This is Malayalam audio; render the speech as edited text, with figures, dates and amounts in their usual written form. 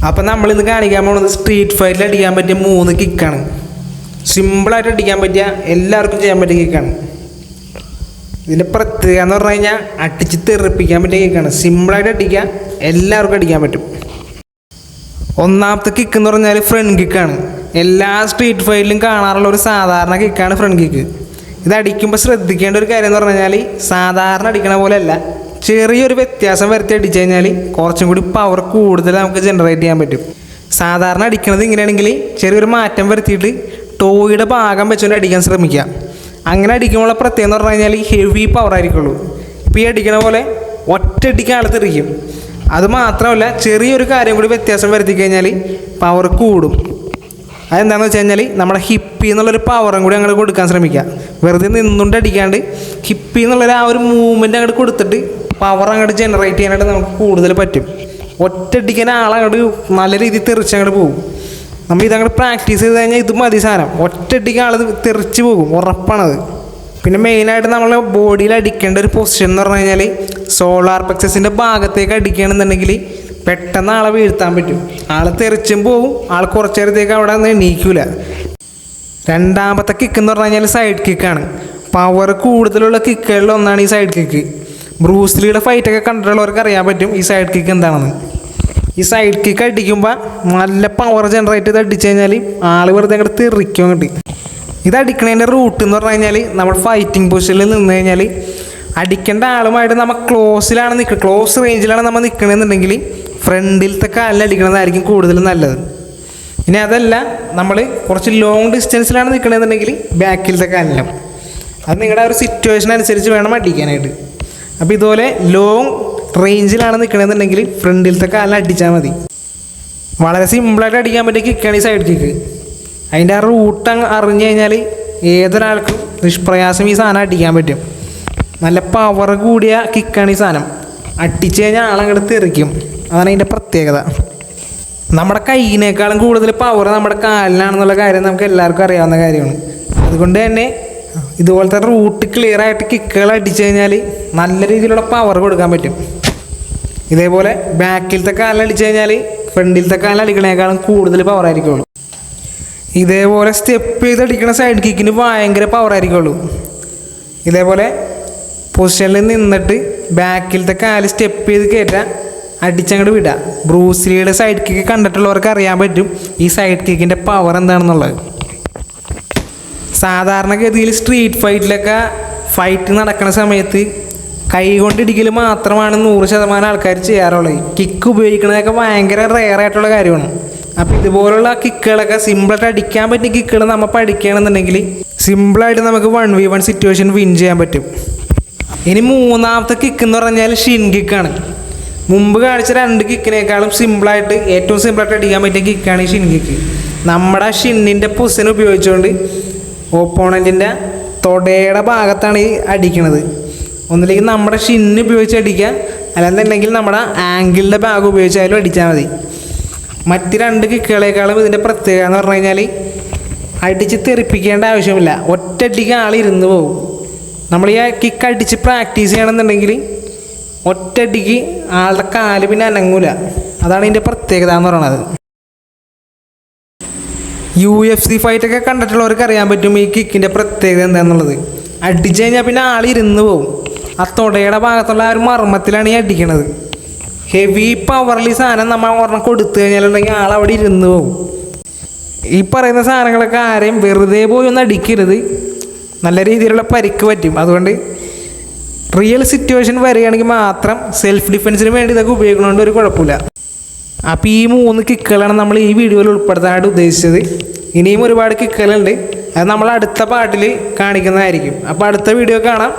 അപ്പോൾ നമ്മളിന്ന് കാണിക്കാൻ പോകുന്നത് സ്ട്രീറ്റ് ഫൈറ്റിൽ അടിക്കാൻ പറ്റിയ 3 കിക്കാണ്. സിമ്പിളായിട്ട് അടിക്കാൻ പറ്റിയ എല്ലാവർക്കും ചെയ്യാൻ പറ്റിയ കിക്കാണ്. ഇതിൻ്റെ പ്രത്യേകത എന്ന് പറഞ്ഞു കഴിഞ്ഞാൽ അടിച്ച് തെറിപ്പിക്കാൻ പറ്റിയ കിക്കാണ്. സിമ്പിളായിട്ട് അടിക്കാൻ എല്ലാവർക്കും അടിക്കാൻ പറ്റും. ഒന്നാമത്തെ കിക്ക് എന്ന് പറഞ്ഞാൽ ഫ്രണ്ട് കിക്കാണ്. എല്ലാ സ്ട്രീറ്റ് ഫൈറ്റിലും കാണാറുള്ള ഒരു സാധാരണ കിക്കാണ് ഫ്രണ്ട് കിക്ക്. ഇത് അടിക്കുമ്പോൾ ശ്രദ്ധിക്കേണ്ട ഒരു കാര്യം എന്ന് പറഞ്ഞു കഴിഞ്ഞാൽ സാധാരണ അടിക്കണ പോലെ അല്ല, ചെറിയൊരു വ്യത്യാസം വരുത്തി അടിച്ചു കഴിഞ്ഞാൽ കുറച്ചും കൂടി പവർ കൂടുതൽ നമുക്ക് ജനറേറ്റ് ചെയ്യാൻ പറ്റും. സാധാരണ അടിക്കുന്നത് ഇങ്ങനെയാണെങ്കിൽ ചെറിയൊരു മാറ്റം വരുത്തിയിട്ട് ടോയുടെ ഭാഗം വെച്ചുകൊണ്ട് അടിക്കാൻ ശ്രമിക്കുക. അങ്ങനെ അടിക്കുമ്പോൾ പ്രത്യേകം എന്ന് പറഞ്ഞു കഴിഞ്ഞാൽ ഹെവി പവർ ആയിരിക്കുള്ളൂ. ഇപ്പോൾ ഈ അടിക്കണ പോലെ ഒറ്റയടിക്ക് ആൾ തെറിക്കും. അതുമാത്രമല്ല, ചെറിയൊരു കാര്യം കൂടി വ്യത്യാസം വരുത്തി കഴിഞ്ഞാൽ പവർ കൂടും. അതെന്താണെന്ന് വെച്ച് കഴിഞ്ഞാൽ നമ്മുടെ ഹിപ്പി എന്നുള്ളൊരു പവറും കൂടി അങ്ങോട്ട് കൊടുക്കാൻ ശ്രമിക്കുക. വെറുതെ നിന്നുകൊണ്ട് അടിക്കാണ്ട് ഹിപ്പി എന്നുള്ളൊരു ആ ഒരു മൂവ്മെൻറ്റ് അങ്ങോട്ട് കൊടുത്തിട്ട് പവർ അങ്ങോട്ട് ജനറേറ്റ് ചെയ്യാനായിട്ട് നമുക്ക് കൂടുതൽ പറ്റും. ഒറ്റയടിക്കാൻ ആളങ്ങോട്ട് നല്ല രീതിയിൽ തെറിച്ചങ്ങോട്ട് പോകും. നമ്മൾ ഇതങ്ങോട്ട് പ്രാക്ടീസ് ചെയ്ത് കഴിഞ്ഞാൽ ഇത് മതി സാധനം. ഒറ്റയടിക്ക് ആൾ തെറിച്ച് പോകും, ഉറപ്പാണത്. പിന്നെ മെയിനായിട്ട് നമ്മൾ ബോഡിയിൽ അടിക്കേണ്ട ഒരു പൊസിഷൻ എന്ന് പറഞ്ഞു കഴിഞ്ഞാൽ സോളാർ പ്ലെക്സസിൻ്റെ ഭാഗത്തേക്ക് അടിക്കുകയാണെന്നുണ്ടെങ്കിൽ പെട്ടെന്ന് ആളെ വീഴ്ത്താൻ പറ്റും. ആൾ തെറിച്ചും പോവും, ആൾ കുറച്ച് നേരത്തേക്ക് അവിടെ നിന്ന് എണീക്കില്ല. രണ്ടാമത്തെ കിക്ക് എന്ന് പറഞ്ഞു കഴിഞ്ഞാൽ സൈഡ് കിക്കാണ്. പവർ കൂടുതലുള്ള കിക്കുകളിൽ ഒന്നാണ് ഈ സൈഡ് കിക്ക്. ബ്രൂസ്ലിയുടെ ഫൈറ്റൊക്കെ കണ്ടിട്ടുള്ളവർക്ക് അറിയാൻ പറ്റും ഈ സൈഡ് കിക്ക് എന്താണെന്ന്. ഈ സൈഡ് കിക്ക് അടിക്കുമ്പോൾ നല്ല പവർ ജനറേറ്റ് ചെയ്ത് അടിച്ചു കഴിഞ്ഞാൽ ആൾ വെറുതെ അങ്ങോട്ട് തെറിക്കും അങ്ങോട്ട്. ഇത് അടിക്കണതിൻ്റെ റൂട്ട് എന്ന് പറഞ്ഞു കഴിഞ്ഞാൽ നമ്മൾ ഫൈറ്റിംഗ് പൊസിഷനിൽ നിന്ന് കഴിഞ്ഞാൽ അടിക്കേണ്ട ആളുമായിട്ട് നമ്മൾ ക്ലോസിലാണ് നിൽക്കുന്നത്, ക്ലോസ് റേഞ്ചിലാണ് നമ്മൾ നിൽക്കണമെന്നുണ്ടെങ്കിൽ ഫ്രണ്ടിലത്തെ കാലിൽ അടിക്കണതായിരിക്കും കൂടുതൽ നല്ലത്. ഇനി അതല്ല, നമ്മൾ കുറച്ച് ലോങ് ഡിസ്റ്റൻസിലാണ് നിൽക്കണമെന്നുണ്ടെങ്കിൽ ബാക്കിലത്തെ കാലിലും. അത് നിങ്ങളുടെ ഒരു സിറ്റുവേഷൻ അനുസരിച്ച് വേണം അടിക്കാനായിട്ട്. അപ്പോൾ ഇതുപോലെ ലോങ് റേഞ്ചിലാണ് നിൽക്കണമെന്നുണ്ടെങ്കിൽ ഫ്രണ്ടിലത്തെ കാലിൽ അടിച്ചാൽ മതി. വളരെ സിമ്പിളായിട്ട് അടിക്കാൻ പറ്റിയ കിക്കാണ് ഈ സൈഡ് കിക്ക്. അതിൻ്റെ ആ റൂട്ട് അറിഞ്ഞു കഴിഞ്ഞാൽ ഏതൊരാൾക്കും നിഷ്പ്രയാസം ഈ സാധനം അടിക്കാൻ പറ്റും. നല്ല പവർ കൂടിയ കിക്കാണ് ഈ സാധനം. അടിച്ചു കഴിഞ്ഞാൽ ആളങ്ങോട്ട് തെറിക്കും. അതാണ് അതിൻ്റെ പ്രത്യേകത. നമ്മുടെ കൈയിനേക്കാളും കൂടുതൽ പവർ നമ്മുടെ കാലിനാണെന്നുള്ള കാര്യം നമുക്ക് എല്ലാവർക്കും അറിയാവുന്ന കാര്യമാണ്. അതുകൊണ്ട് തന്നെ ഇതുപോലത്തെ റൂട്ട് ക്ലിയർ ആയിട്ട് കിക്കുകൾ അടിച്ചു കഴിഞ്ഞാൽ നല്ല രീതിയിലുള്ള പവർ കൊടുക്കാൻ പറ്റും. ഇതേപോലെ ബാക്കിലത്തെ കാലിൽ അടിച്ചു കഴിഞ്ഞാൽ ഫ്രണ്ടിലത്തെ കാലിൽ അടിക്കണേക്കാളും കൂടുതൽ പവർ ആയിരിക്കുള്ളൂ. ഇതേപോലെ സ്റ്റെപ്പ് ചെയ്ത് അടിക്കുന്ന സൈഡ് കിക്കിന് ഭയങ്കര പവർ ആയിരിക്കുള്ളൂ. ഇതേപോലെ പൊസിഷനിൽ നിന്നിട്ട് ബാക്കിലത്തെ കാല് സ്റ്റെപ്പ് ചെയ്ത് കയറ്റാൻ അടിച്ചങ്ങോട്ട് വിടുക. ബ്രൂസ്ലിയുടെ സൈഡ് കിക്ക് കണ്ടിട്ടുള്ളവർക്ക് അറിയാൻ പറ്റും ഈ സൈഡ് കിക്കിൻ്റെ പവർ എന്താണെന്നുള്ളത്. സാധാരണഗതിയിൽ സ്ട്രീറ്റ് ഫൈറ്റിലൊക്കെ ഫൈറ്റ് നടക്കുന്ന സമയത്ത് കൈ കൊണ്ടിടിക്കൽ മാത്രമാണ് 100% ആൾക്കാർ ചെയ്യാറുള്ളത്. കിക്ക് ഉപയോഗിക്കുന്നതൊക്കെ ഭയങ്കര റെയറായിട്ടുള്ള കാര്യമാണ്. അപ്പോൾ ഇതുപോലുള്ള കിക്കുകളൊക്കെ സിമ്പിളായിട്ട് അടിക്കാൻ പറ്റിയ കിക്കുകൾ നമ്മൾ പഠിക്കുകയാണെന്നുണ്ടെങ്കിൽ സിമ്പിളായിട്ട് നമുക്ക് 1v1 സിറ്റുവേഷൻ വിൻ ചെയ്യാൻ പറ്റും. ഇനി മൂന്നാമത്തെ കിക്ക് എന്ന് പറഞ്ഞാൽ ഷിൻ കിക്കാണ്. മുമ്പ് കാണിച്ച 2 കിക്കിനേക്കാളും സിമ്പിളായിട്ട് ഏറ്റവും സിമ്പിളായിട്ട് അടിക്കാൻ പറ്റിയ കിക്കാണ് ഈ ഷിൻ കിക്ക്. നമ്മുടെ ഷിന്നിൻ്റെ പൊസിഷൻ ഉപയോഗിച്ചുകൊണ്ട് ഓപ്പോണൻറ്റിൻ്റെ തൊടയുടെ ഭാഗത്താണ് ഈ അടിക്കുന്നത്. ഒന്നില്ലെങ്കിൽ നമ്മുടെ ഷിന്ന് ഉപയോഗിച്ച് അടിക്കുക, അല്ലെന്നുണ്ടെങ്കിൽ നമ്മുടെ ആംഗിളിൻ്റെ ഭാഗം ഉപയോഗിച്ചാലും അടിച്ചാൽ മതി. മറ്റ് 2 കിക്കുകളേക്കാളും ഇതിൻ്റെ പ്രത്യേകത എന്ന് പറഞ്ഞു കഴിഞ്ഞാൽ അടിച്ച് തെറിപ്പിക്കേണ്ട ആവശ്യമില്ല. ഒറ്റയടിക്ക് ആളിരുന്ന് പോകും. നമ്മൾ ഈ കിക്ക് അടിച്ച് പ്രാക്ടീസ് ചെയ്യണമെന്നുണ്ടെങ്കിൽ ഒറ്റയടിക്ക് ആളുടെ കാല് പിന്നെ അനങ്ങൂല. അതാണ് ഇതിൻ്റെ പ്രത്യേകത എന്ന് പറയുന്നത്. UFC ഫൈറ്റൊക്കെ കണ്ടിട്ടുള്ളവർക്ക് അറിയാൻ പറ്റും ഈ കിക്കിൻ്റെ പ്രത്യേകത എന്താണെന്നുള്ളത്. അടിച്ചു കഴിഞ്ഞാൽ പിന്നെ ആളിരുന്ന് പോകും. ആ തൊടയുടെ ഭാഗത്തുള്ള ആ ഒരു മർമ്മത്തിലാണ് ഈ അടിക്കണത്. ഹെവി പവർലി സാധനം നമ്മൾ ഒരെണ്ണം കൊടുത്തു കഴിഞ്ഞാലുണ്ടെങ്കിൽ ആളവിടെ ഇരുന്ന് പോകും. ഈ പറയുന്ന സാധനങ്ങളൊക്കെ ആരെയും വെറുതെ പോയി ഒന്ന് അടിക്കരുത്. നല്ല രീതിയിലുള്ള പരിക്ക് പറ്റും. അതുകൊണ്ട് റിയൽ സിറ്റുവേഷൻ വരികയാണെങ്കിൽ മാത്രം സെൽഫ് ഡിഫെൻസിന് വേണ്ടി ഇതൊക്കെ ഉപയോഗിക്കുന്നതുകൊണ്ട് ഒരു കുഴപ്പമില്ല. അപ്പോൾ ഈ 3 കിക്കുകളാണ് നമ്മൾ ഈ വീഡിയോയിൽ ഉൾപ്പെടുത്താനായിട്ട് ഉദ്ദേശിച്ചത്. ഇനിയും ഒരുപാട് കിക്കുകളുണ്ട്. അത് നമ്മൾ അടുത്ത പാട്ടിൽ കാണിക്കുന്നതായിരിക്കും. അപ്പോൾ അടുത്ത വീഡിയോ കാണാം.